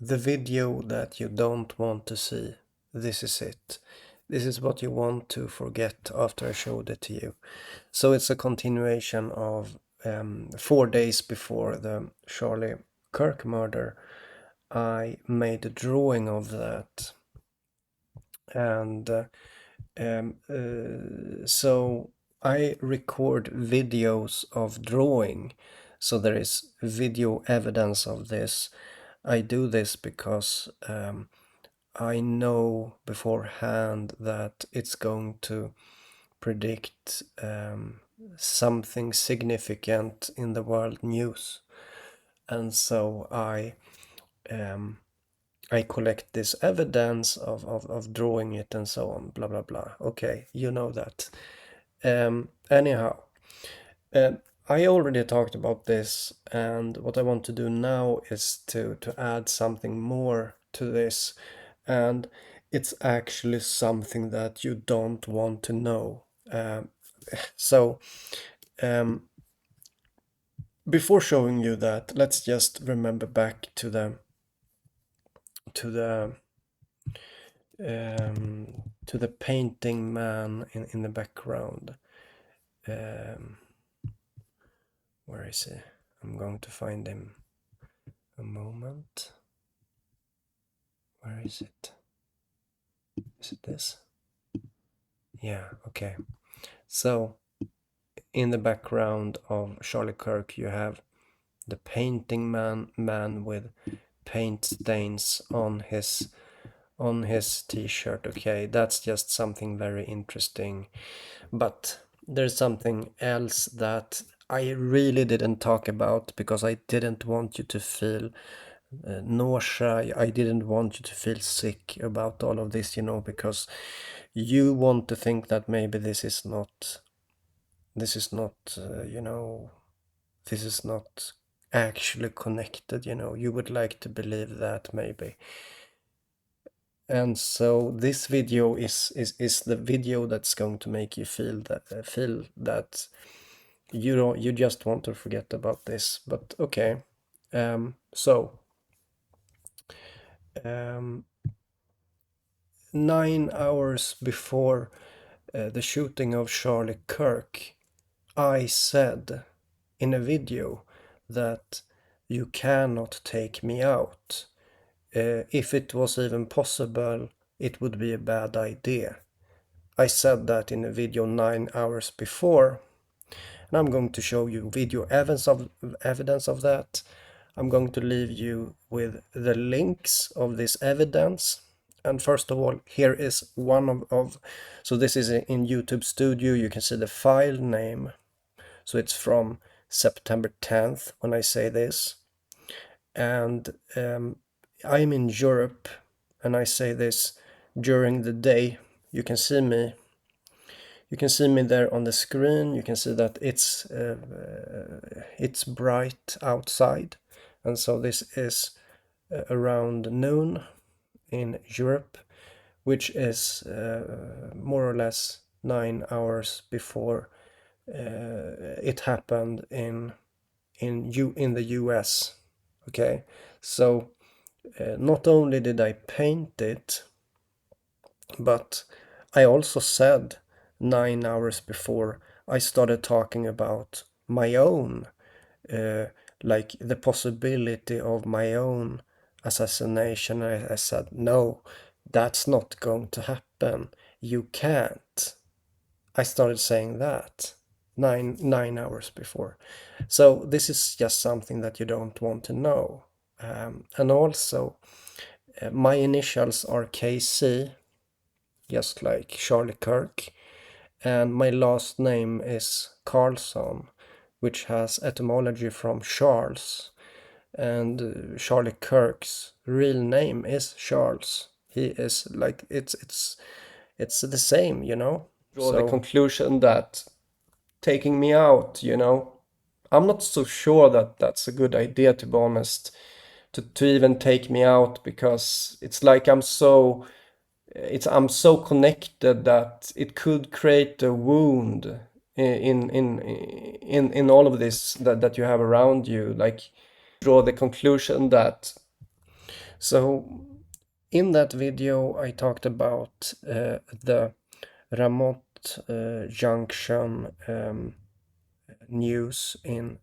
The video that you don't want to see. This is it. This is what you want to forget after I showed it to you. So it's a continuation of 4 days before the Charlie Kirk murder. I made a drawing of that. And so I record videos of drawing. So there is video evidence of this. I do this because I know beforehand that it's going to predict something significant in the world news. And so I collect this evidence of drawing it and so on, blah, blah, blah. Okay, you know that. Anyhow, I already talked about this, and what I want to do now is to add something more to this, and it's actually something that you don't want to know. So before showing you that, let's just remember back to the to the painting man in the background. Where is he? I'm going to find him. A moment. Where is it? Is it this? Yeah, okay. So, in the background of Charlie Kirk, you have the painting man with paint stains on his t-shirt. Okay, that's just something very interesting. But there's something else that I really didn't talk about because I didn't want you to feel nausea. I didn't want you to feel sick about all of this, because you want to think that maybe this is not this is not actually connected. You would like to believe that maybe. And so this video is the video that's going to make you feel that you just want to forget about this. But okay. So 9 hours before the shooting of Charlie Kirk, I said in a video that you cannot take me out. If it was even possible, it would be a bad idea. I said that in a video 9 hours before, and I'm going to show you video evidence of that. I'm going to leave you with the links of this evidence. And first of all, here is one of so this is in YouTube Studio. You can see the file name. So it's from September 10th when I say this. And I'm in Europe, and I say this during the day. You can see me. You can see me there on the screen. You can see that it's bright outside, and so this is around noon in Europe, which is more or less 9 hours before it happened in the US. Okay, so not only did I paint it, but I also said 9 hours before I started talking about my own, like the possibility of my own assassination. I said, no, that's not going to happen. You can't. I started saying that 9 hours before. So this is just something that you don't want to know. And also, my initials are KC, just like Charlie Kirk, and my last name is Carlson, which has etymology from Charles, and Charlie Kirk's real name is Charles. He is like it's the same, Draw the conclusion that taking me out, I'm not so sure that that's a good idea, to be honest, to even take me out, because it's like I'm so connected that it could create a wound in all of this that you have around you. Like, draw the conclusion that So in that video I talked about the Ramot Junction news in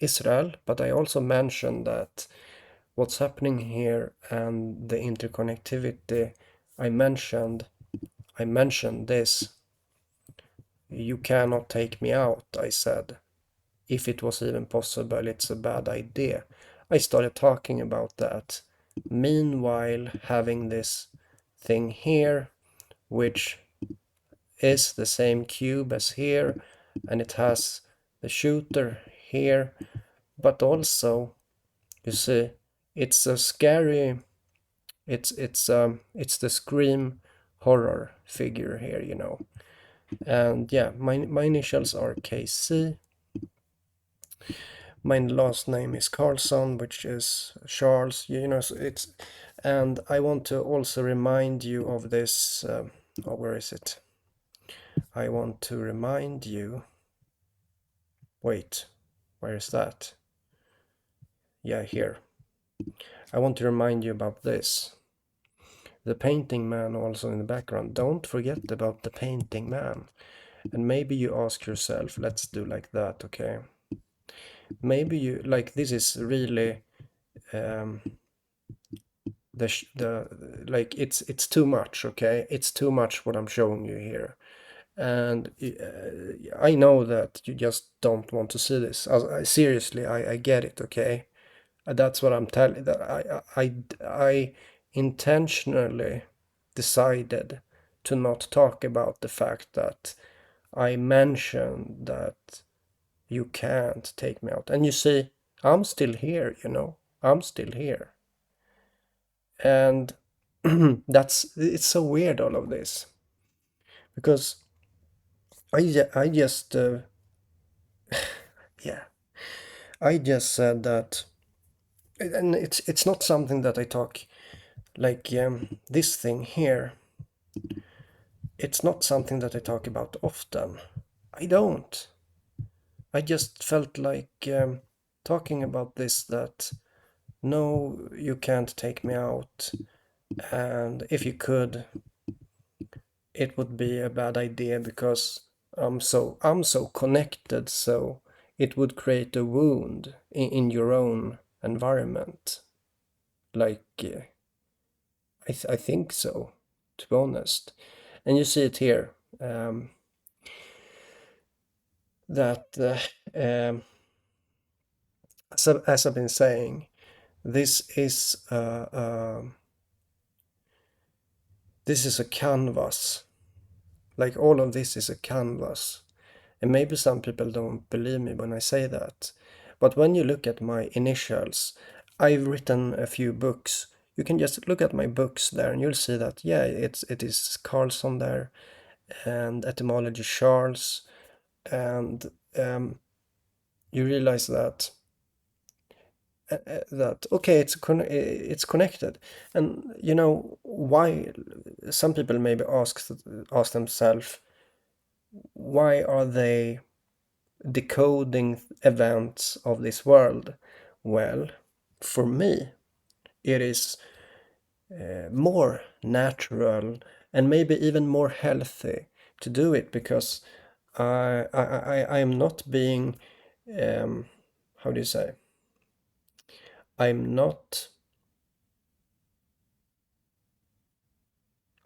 Israel, but I also mentioned that what's happening here and the interconnectivity I mentioned this. You cannot take me out, I said. If it was even possible, it's a bad idea. I started talking about that. Meanwhile, having this thing here, which is the same cube as here, and it has the shooter here, but also, you see, it's a scary, it's the Scream horror figure here, you know. And yeah, my initials are KC. My last name is Carlson, which is Charles, you know, so it's, and I want to also remind you of this, oh, where is it? I want to remind you, wait, where is that? Yeah, here. I want to remind you about this. The painting man also in the background. Don't forget about the painting man. And maybe you ask yourself, let's do like that, okay? Maybe you, like, this is really, like, it's too much, okay? It's too much what I'm showing you here. And I know that you just don't want to see this. Seriously, I get it, okay? That's what I'm telling. That I intentionally decided to not talk about the fact that I mentioned that you can't take me out. And you see, I'm still here, you know. I'm still here. And it's so weird, all of this. Because I just, yeah, I just said that, and it's not something that I talk, like, this thing here. It's not something that I talk about often. I don't. I just felt like talking about this, that no, you can't take me out. And if you could, it would be a bad idea because I'm so connected, so it would create a wound in your own environment. Like, I think so, to be honest. And you see it here, that as I've been saying, this is a canvas. Like, all of this is a canvas. And maybe some people don't believe me when I say that. But when you look at my initials, I've written a few books. You can just look at my books there and you'll see that, yeah, it is Carlson there, and etymology Charles, and you realize that okay, it's connected. And you know why some people maybe ask themselves, why are they decoding events of this world? Well, for me, it is more natural and maybe even more healthy to do it, because I am not being, how do you say? I'm not,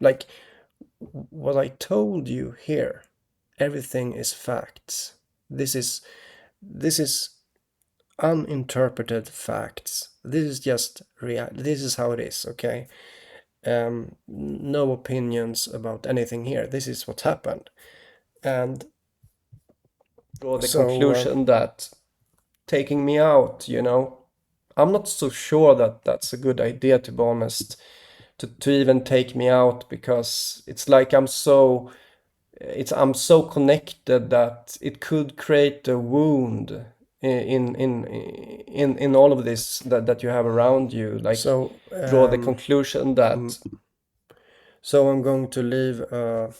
like, what I told you here. Everything is facts. This is uninterpreted facts. This is just real. This is how it is. Okay. No opinions about anything here. This is what happened, and draw the conclusion that taking me out, you know, I'm not so sure that that's a good idea, to be honest, to even take me out, because it's like I'm so connected that it could create a wound in all of this that you have around you. Like, so draw the conclusion that. So I'm going to leave a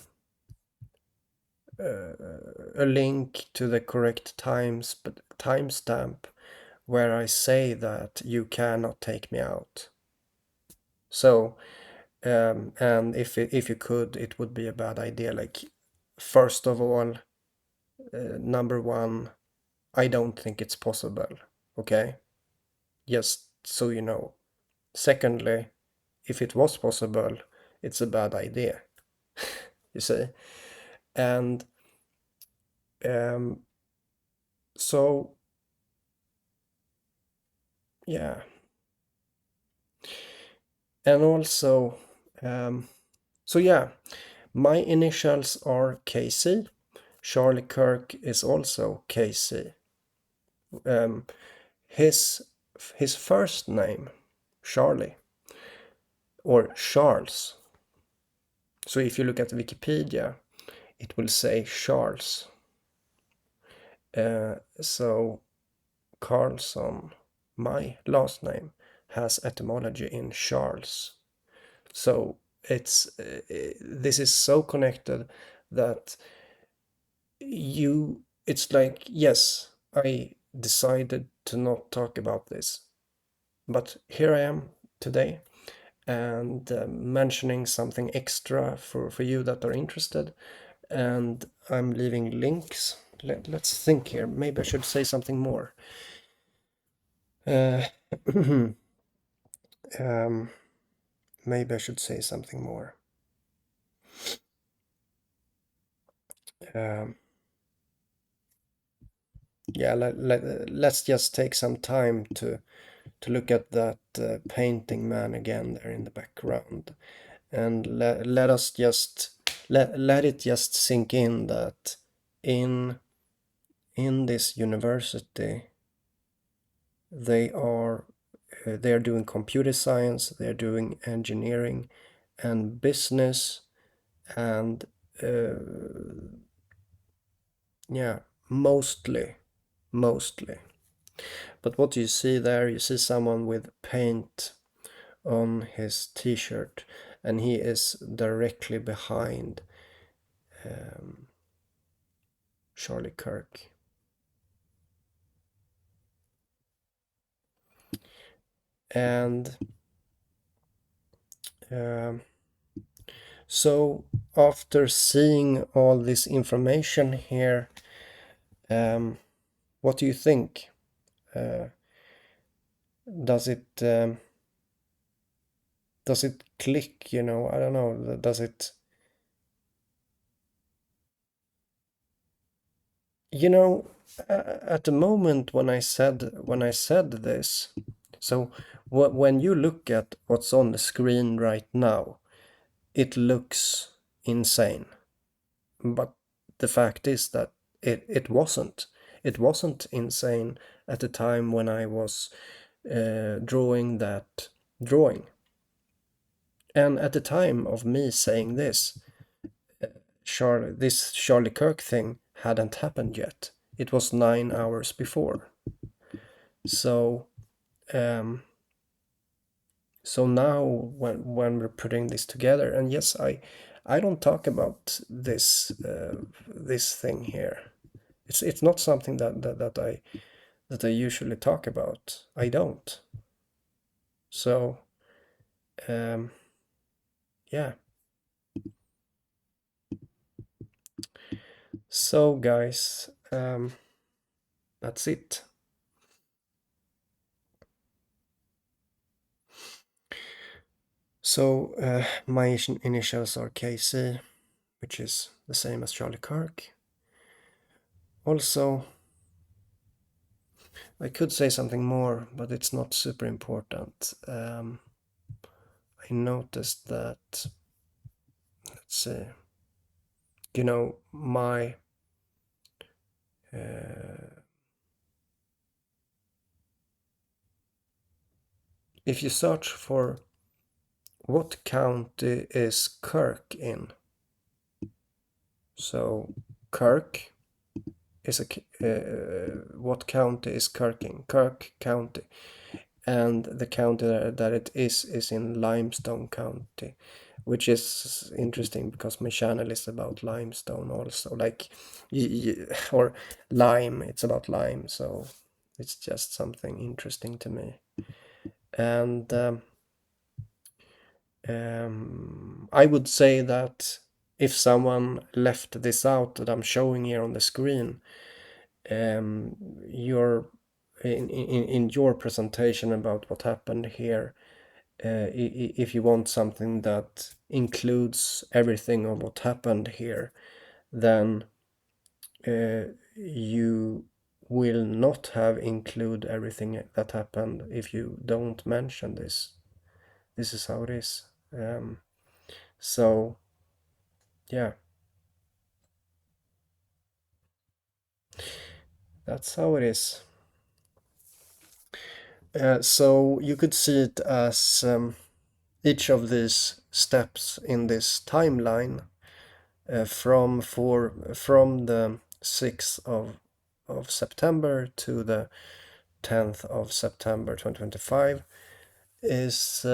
link to the correct timestamp where I say that you cannot take me out. So, and if you could, it would be a bad idea. Like, first of all, number one, I don't think it's possible. Okay, just so you know. Secondly, if it was possible, it's a bad idea. You see, and um, so yeah, and also, so yeah, my initials are KC. Charlie Kirk is also KC. Um, his his first name, Charlie, or Charles. So if you look at Wikipedia, it will say Charles. So Carlson, my last name, has etymology in Charles. So this is so connected that it's like, yes, I decided to not talk about this, but here I am today, and mentioning something extra for you that are interested, and I'm leaving links. Let's think here. Maybe I should say something more. Um, maybe I should say something more. Um, yeah, let's just take some time to look at that painting man again there in the background, and let us just let it just sink in that in this university they're doing computer science, they're doing engineering and business, and yeah, mostly. But what do you see there? You see someone with paint on his t-shirt, and he is directly behind Charlie Kirk. And um, so after seeing all this information here, what do you think? Does it click? You know, I don't know. Does it? You know, at the moment when I said this, so when you look at what's on the screen right now, it looks insane. But the fact is that it wasn't. It wasn't insane at the time when I was drawing that drawing. And at the time of me saying this, this Charlie Kirk thing hadn't happened yet. It was 9 hours before. So, so now when we're putting this together, and yes, I don't talk about this this thing here. It's not something that I usually talk about. I don't. So, yeah. So guys, that's it. So my initials are KC, which is the same as Charlie Kirk. Also, I could say something more, but it's not super important. I noticed that, let's see, you know, my if you search for what county is Kirk in, so Kirk is what county is Kirk in? Kirk County. And the county that it is in Limestone County, which is interesting because my channel is about limestone also, like or lime. It's about lime, so It's just something interesting to me. And I would say that if someone left this out that I'm showing here on the screen, your in your presentation about what happened here, if you want something that includes everything of what happened here, then you will not have include everything that happened if you don't mention this. This is how it is. So yeah, that's how it is. So you could see it as each of these steps in this timeline from the 6th of September to the 10th of September 2025 is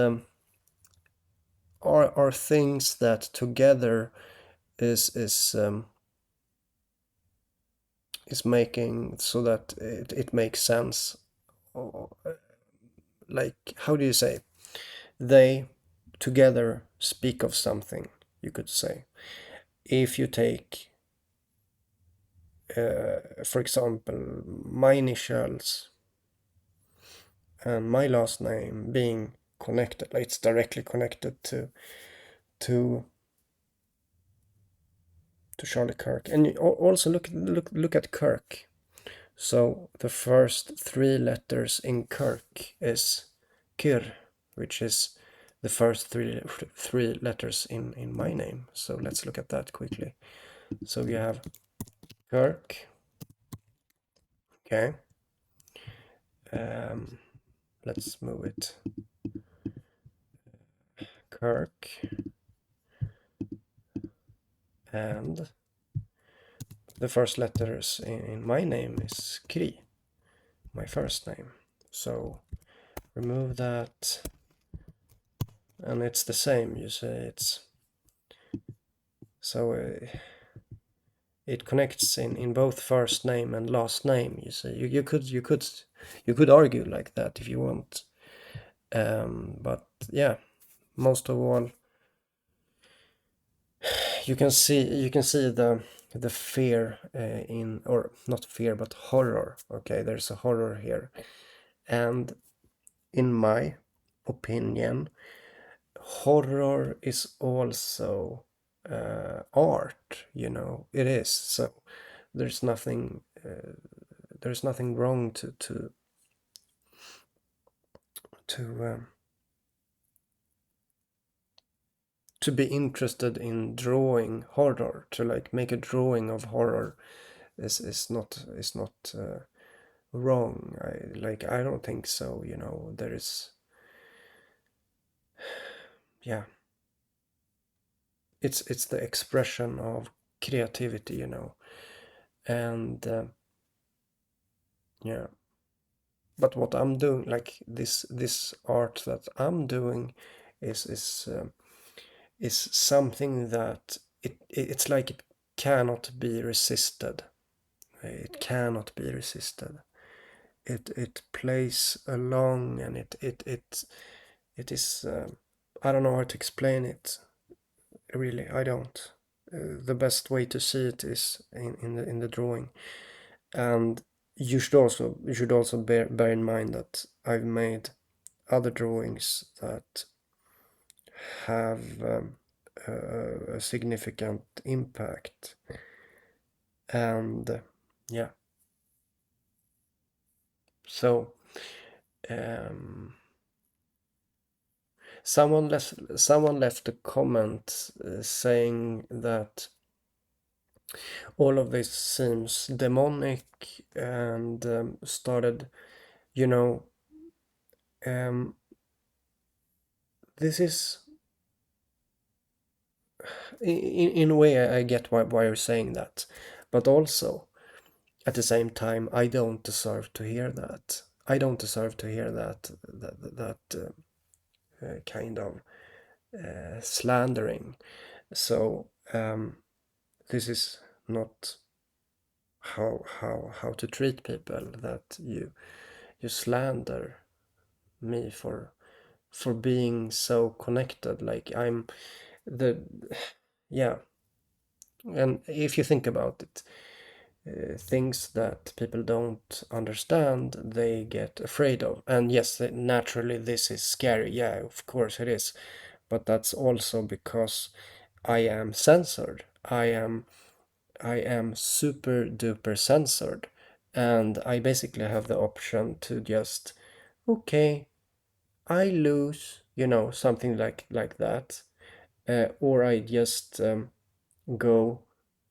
are things that together is making so that it makes sense. Like, how do you say? They together speak of something, you could say. If you take, for example, my initials and my last name being connected, like it's directly connected to Charlie Kirk. And also look at Kirk. So the first three letters in Kirk is Kir, which is the first three letters in my name. So let's look at that quickly. So you have Kirk. Okay. Let's move it. Kirk. And the first letters in my name is Kri, my first name. So remove that. And it's the same, you say it's so it connects in both first name and last name. You see, you could argue like that if you want, but yeah, most of all, you can see the fear in, or not fear but horror. Okay, there's a horror here, and in my opinion, horror is also art. You know, it is. So there's nothing wrong to to be interested in drawing horror. To like make a drawing of horror is not wrong. I don't think so. You know, there is, yeah, it's the expression of creativity. You know, and yeah. But what I'm doing, like this art that I'm doing, is something that it's like it cannot be resisted. It cannot be resisted. It plays along, and it is. I don't know how to explain it. Really, I don't. The best way to see it is in the drawing, and you should also bear in mind that I've made other drawings that have a significant impact, and yeah. So um, someone left a comment saying that all of this seems demonic, and started, you know, um, this is in a way I get why you're saying that, but also at the same time I don't deserve to hear that. I don't deserve to hear that kind of slandering. So this is not how to treat people, that you slander me for being so connected. Like I'm the yeah. And if you think about it, things that people don't understand, they get afraid of. And yes, naturally, this is scary. Yeah, of course it is. But that's also because I am censored. I am super duper censored. And I basically have the option to just, okay, I lose, something like that. Or I just go,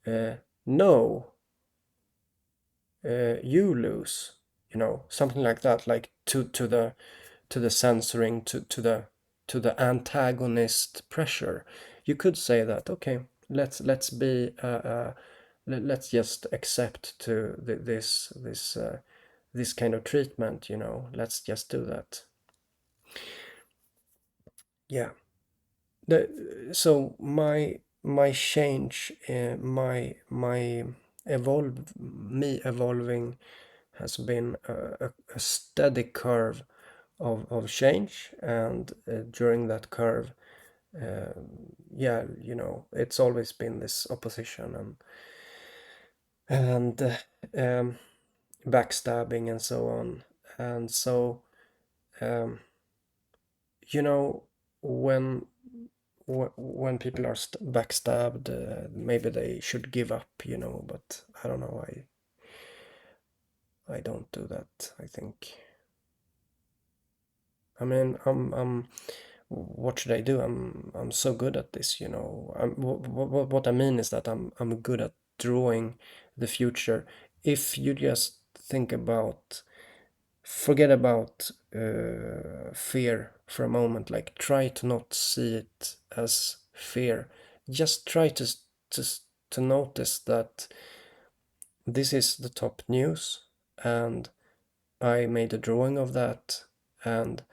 uh, no, you lose, something like that, like to the censoring, to the antagonist pressure. You could say that, okay, let's be let's just accept to this kind of treatment, let's just do that. Yeah. So my change, my evolving has been a steady curve of change. And during that curve, uh, yeah, it's always been this opposition and backstabbing and so on. And so, um, you know when when people are backstabbed, maybe they should give up, but I don't know. I don't do that, I think. I mean, what should I do? I'm so good at this, what I mean is that I'm good at drawing the future. If you just think about, forget about fear for a moment, like try to not see it as fear. Just try to to notice that this is the top news, and I made a drawing of that, and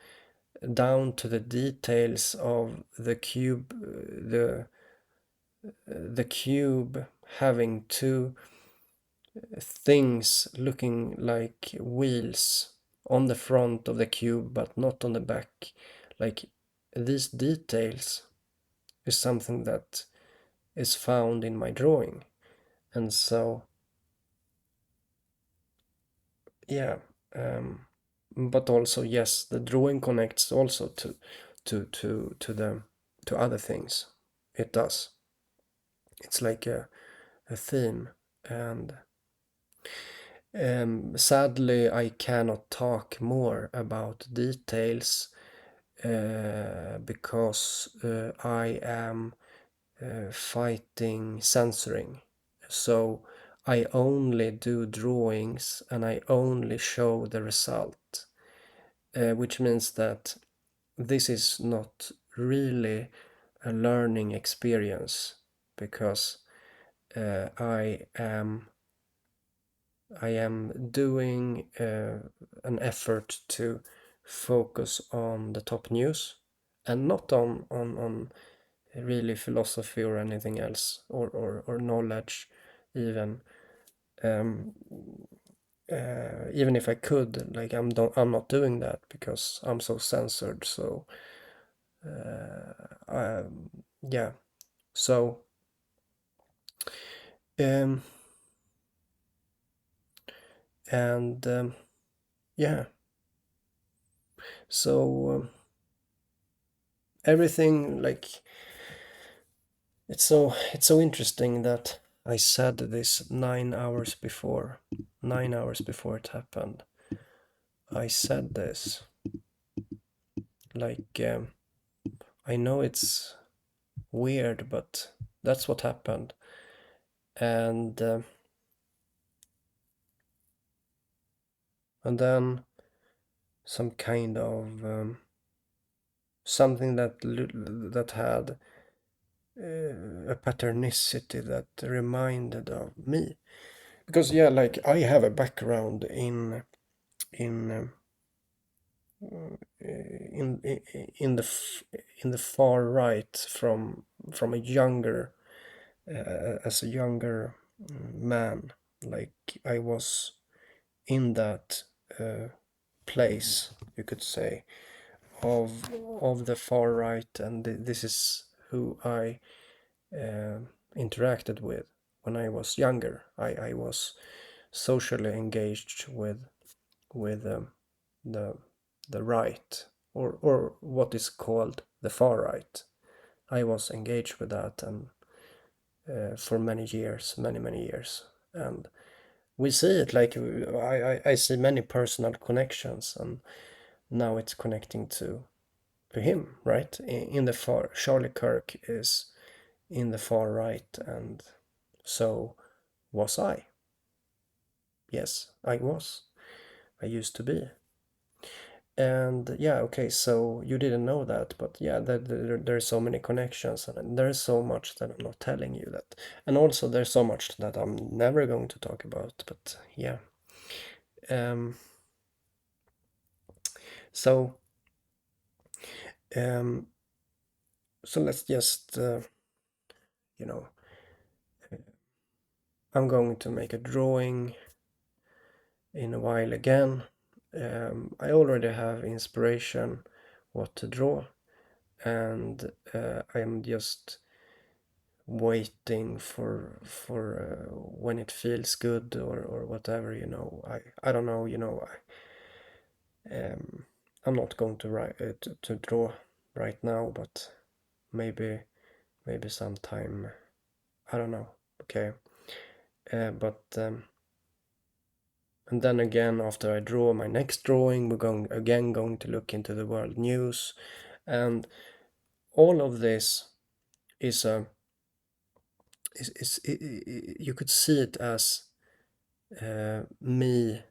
down to the details of the cube, the cube having two things looking like wheels on the front of the cube but not on the back. Like, these details is something that is found in my drawing. And so, yeah, but also, yes, the drawing connects also to other things. It does. It's like a theme. And sadly, I cannot talk more about details because I am fighting censoring. So I only do drawings and I only show the result, which means that this is not really a learning experience, because I am doing an effort to focus on the top news and not on really philosophy or anything else, or knowledge even. Um, Even if I could, like, I'm not doing that because I'm so censored. So yeah. So um, and yeah. So everything, like, it's so interesting that I said this 9 hours before, 9 hours before it happened. I said this, like, I know it's weird, but that's what happened. And then some kind of something that had a patternnicity that reminded of me. Because, yeah, like, I have a background in in in the in the far right, from a younger as a younger man. like I was in that place, you could say, of the far right, and this is who I interacted with when I was younger. I was socially engaged with the the right, or what is called the far right. I was engaged with that, and for many years, many years, and we see it like I see many personal connections, and now it's connecting to him, right? In the far, Charlie Kirk is in the far right, and so was I. Yes, I was. I used to be. And yeah, okay, so you didn't know that, but yeah, there's so many connections, and there's so much that I'm not telling you that. And also there's so much that I'm never going to talk about, but yeah. Um, so um, so let's just you know, I'm going to make a drawing in a while again. I already have inspiration what to draw, and I'm just waiting for when it feels good, or whatever, I don't know, I'm not going to write to draw right now, but maybe sometime, I don't know. Okay. But and then again, after I draw my next drawing, we're going to look into the world news, and all of this is a you could see it as me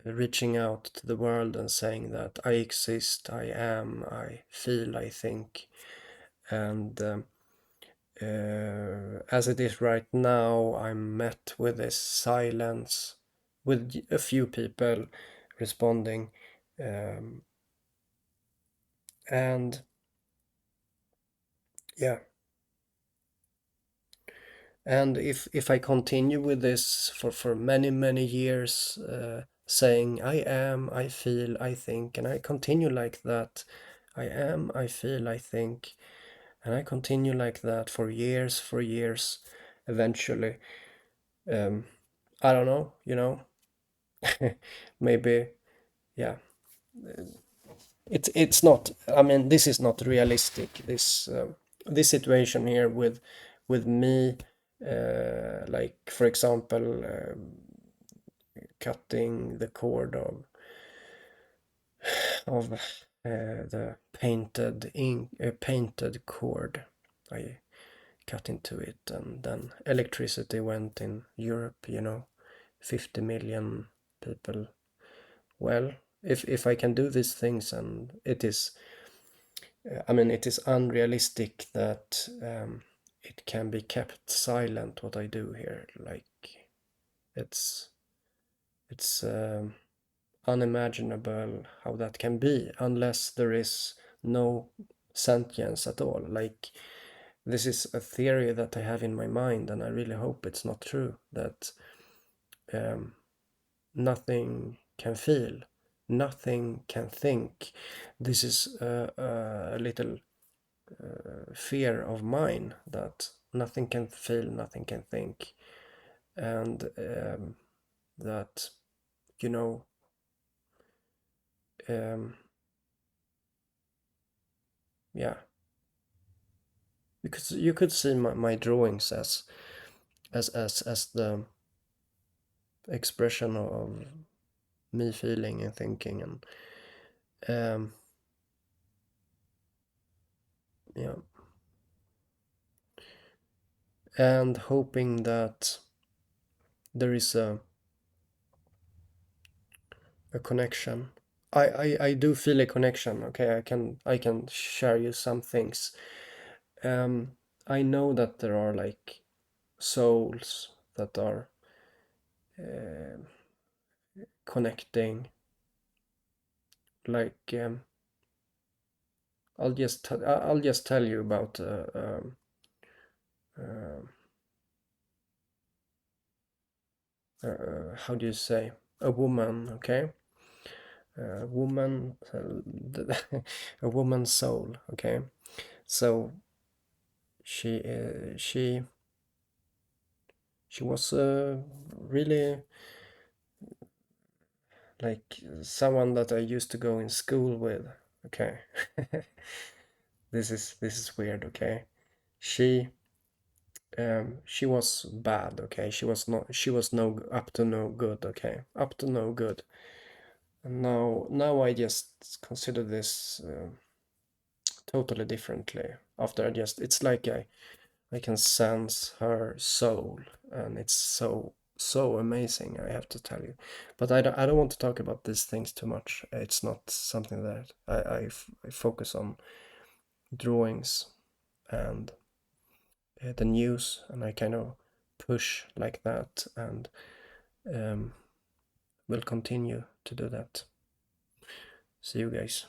reaching out to the world and saying that I exist, I am, I feel, I think, and as it is right now, I'm met with this silence, with a few people responding, um, and yeah. And if I continue with this for many years, saying I am, I feel, I think, and I continue like that, I am, I feel, I think, and I continue like that for years, eventually, um, I don't know, maybe, yeah. It's not. I mean, this is not realistic. This situation here with me, like for example, cutting the cord of the painted ink, painted cord. I cut into it, and then electricity went in Europe. 50 million people. Well, if I can do these things, and it is, I mean, it is unrealistic that it can be kept silent what I do here. Like it's it's unimaginable how that can be unless there is no sentience at all. Like this is a theory that I have in my mind, and I really hope it's not true. That um, nothing can feel, nothing can think. This is a little fear of mine, that nothing can feel, nothing can think, and that you know um, yeah, because you could see my drawings as the expression of me feeling and thinking, and um, yeah, and hoping that there is a connection. I do feel a connection. Okay, I can share you some things. um, I know that there are like souls that are uh, connecting. Like I'll just tell you about uh, how do you say, a woman, okay? A woman, a woman's soul, okay? So she was really like someone that I used to go in school with, okay? This is weird, okay? She she was bad, okay? She was no up to no good, okay? Up to no good. And now I just consider this totally differently. After it's like I can sense her soul, and it's so amazing, I have to tell you. But I don't want to talk about these things too much. It's not something that I focus on drawings and the news, and I kind of push like that, and will continue to do that. See you guys.